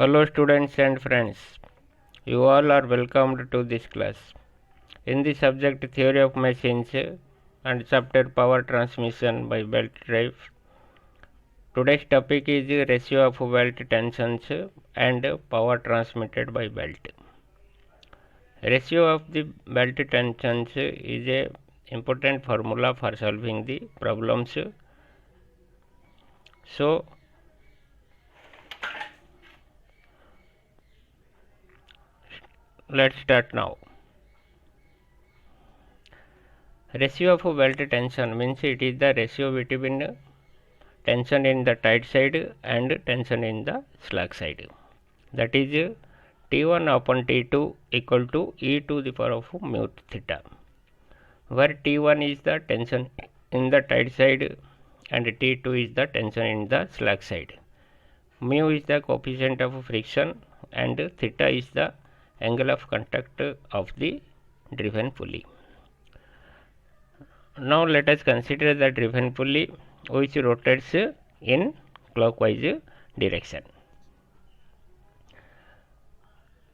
Hello students and friends, you all are welcomed to this class. In the subject Theory of Machines and chapter Power Transmission by Belt Drive, today's topic is ratio of belt tensions and power transmitted by belt. Ratio of the belt tensions is a important formula for solving the problems. So let's start now. Ratio of belt tension means it is the ratio between tension in the tight side and tension in the slack side. That is T1 upon T2 equal to e to the power of mu theta, where T1 is the tension in the tight side and T2 is the tension in the slack side. Mu is the coefficient of friction and theta is the angle of contact of the driven pulley. Now let us consider the driven pulley which rotates in clockwise direction.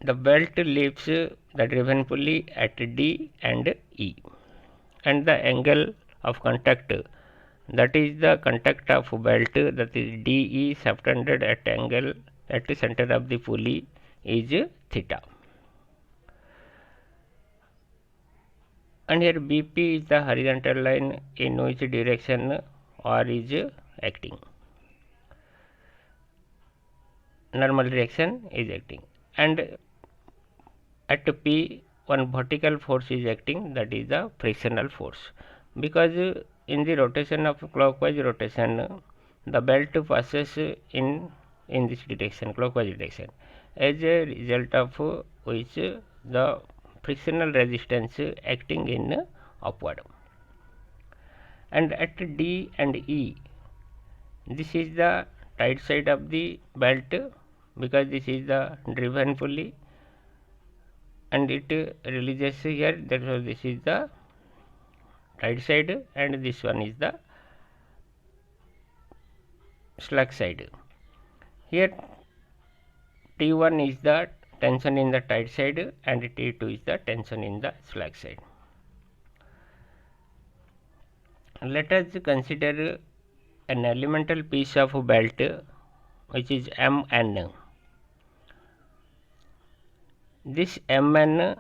The belt leaves the driven pulley at D and E, and the angle of contact, that is the contact of belt, that is DE subtended at angle at the center of the pulley, is theta. And here BP is the horizontal line in which direction R is acting. Normal direction is acting, and at P one vertical force is acting, that is the frictional force, because in the rotation of clockwise rotation the belt passes in this direction, clockwise direction, as a result of which the frictional resistance acting in upward. And at D and E, this is the tight side of the belt because this is the driven pulley and it releases here, therefore this is the right side and this one is the slack side. Here T1 is the tension in the tight side and T2 is the tension in the slack side. Let us consider an elemental piece of belt which is MN. This MN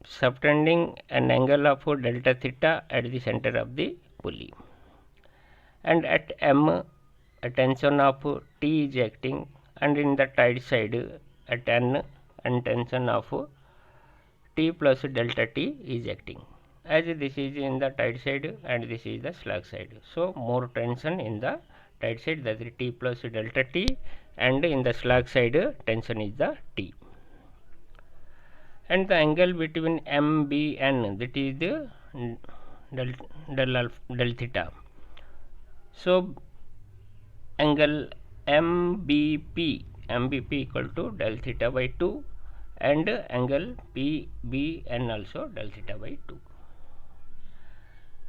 subtending an angle of delta theta at the center of the pulley, and at M a tension of T is acting, and in the tight side at N and tension of T plus delta T is acting, as this is in the tight side and this is the slack side. So more tension in the tight side, that is T plus delta T, and in the slack side tension is the T. And the angle between MBN, that is the del theta. So angle MBP equal to del theta by 2, and angle PBN also del theta by 2.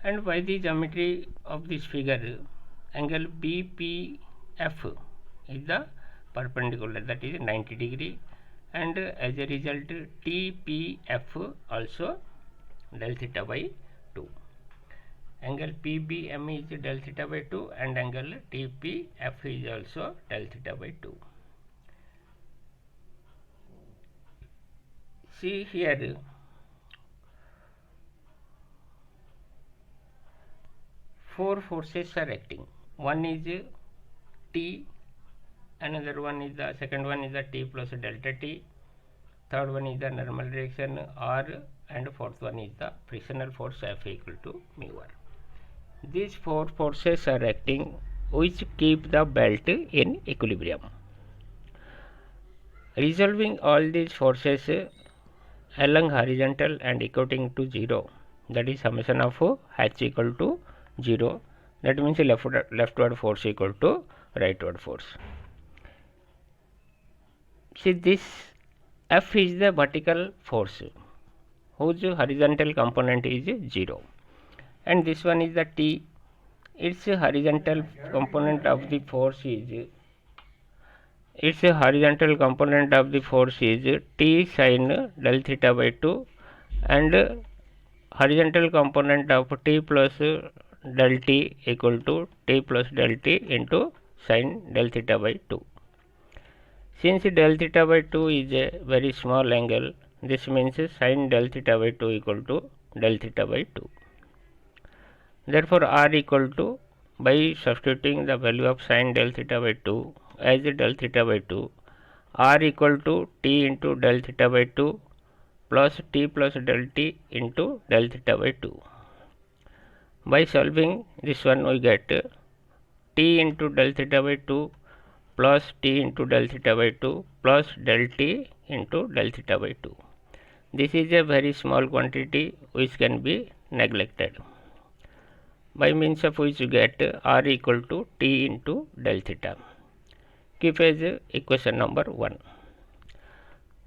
And by the geometry of this figure, angle BPF is the perpendicular, that is 90 degree, and as a result TPF also del theta by 2. Angle PBM is del theta by 2 and angle TPF is also del theta by 2. See here, four forces are acting. One is T, another one is the second one is the T plus delta T, third one is the normal direction R, and fourth one is the frictional force F equal to mu R. These four forces are acting which keep the belt in equilibrium. Resolving all these forces along horizontal and equating to 0, that is summation of H equal to 0, that means leftward force equal to rightward force. See, this F is the vertical force whose horizontal component is 0, and this one is the T, its horizontal component of the force is its horizontal component of the force is T sin del theta by 2 and horizontal component of T plus del T equal to T plus del T into sin del theta by 2. Since del theta by 2 is a very small angle, this means sin del theta by 2 equal to del theta by 2. Therefore, R equal to, by substituting the value of sin del theta by 2 as del theta by 2, R equal to T into del theta by 2 plus T plus del T into del theta by 2. By solving this one, we get T into del theta by 2 plus T into del theta by 2 plus del T into del theta by 2. This is a very small quantity which can be neglected, by means of which you get R equal to T into del theta. Keep as equation number 1.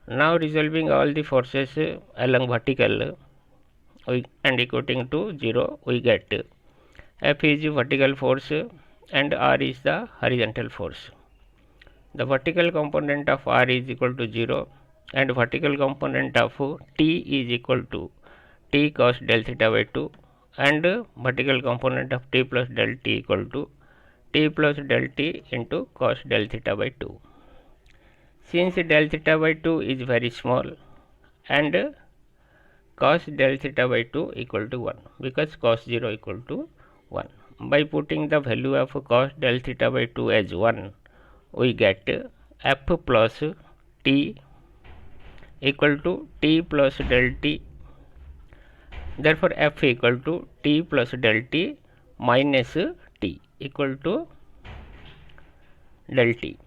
Now resolving all the forces along vertical and equating to 0, we get F is vertical force and R is the horizontal force. The vertical component of R is equal to 0 and vertical component of T is equal to T cos del theta by 2 and vertical component of T plus del T equal to T plus del T into cos del theta by 2. Since del theta by 2 is very small and cos del theta by 2 equal to 1, because cos 0 equal to 1. By putting the value of cos del theta by 2 as 1, we get F plus T equal to T plus del T. Therefore, F equal to T plus del T minus T equal to del T.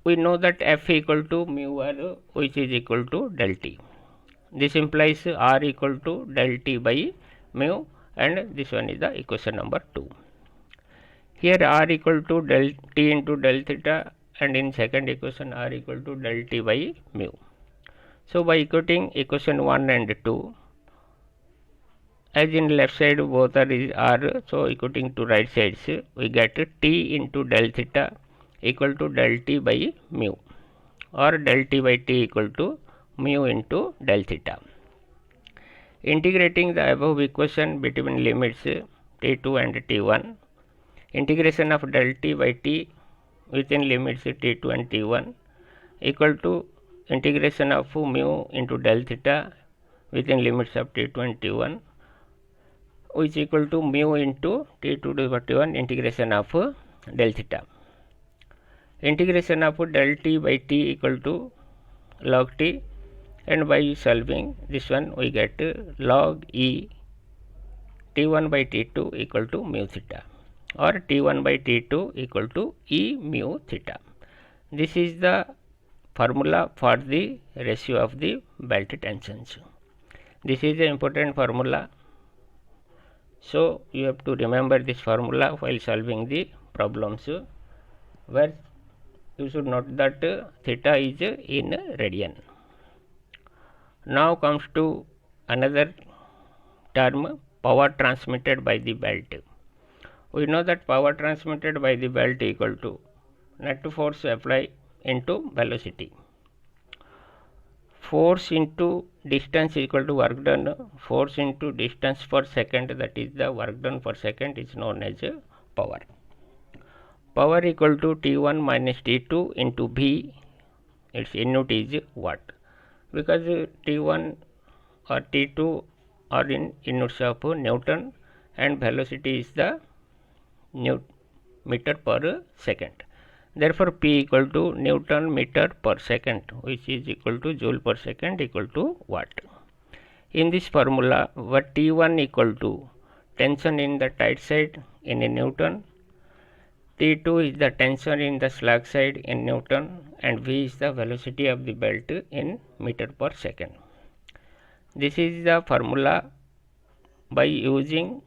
We know that F equal to mu R, which is equal to del T. This implies R equal to del T by mu, and this one is the equation number 2. Here R equal to del T into del theta, and in second equation R equal to del T by mu. So by equating equation 1 and 2, as in left side both are so equating to right sides, we get T into del theta equal to del T by mu, or del T by T equal to mu into del theta. Integrating the above equation between limits T2 and T1, integration of del T by T within limits T2 and T1 equal to integration of mu into del theta within limits of T2 and T1, which equal to mu into T2 to the power T1 integration of del theta. Integration of del T by T equal to log T, and by solving this one we get log E T1 by T2 equal to mu theta, or T1 by T2 equal to E mu theta. This is the formula for the ratio of the belt tensions. This is an important formula, so you have to remember this formula while solving the problems, where you should note that theta is in radian. Now comes to another term, power transmitted by the belt. We know that power transmitted by the belt equal to net force applied into velocity. Force into distance equal to work done. Force into distance per second, that is the work done per second, is known as power. Power equal to T1 minus T2 into V, its unit is watt, because T1 or T2 are in units of Newton and velocity is the meter per second. Therefore, P equal to Newton meter per second, which is equal to joule per second equal to watt. In this formula, what T1 equal to tension in the tight side in a Newton, T2 is the tension in the slack side in Newton, and V is the velocity of the belt in meter per second. This is the formula. By using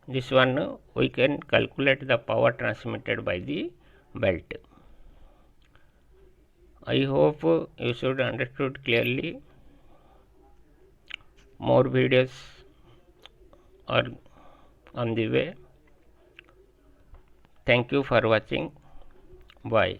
this one, we can calculate the power transmitted by the belt. I hope you should understood clearly. More videos are on the way. Thank you for watching. Bye.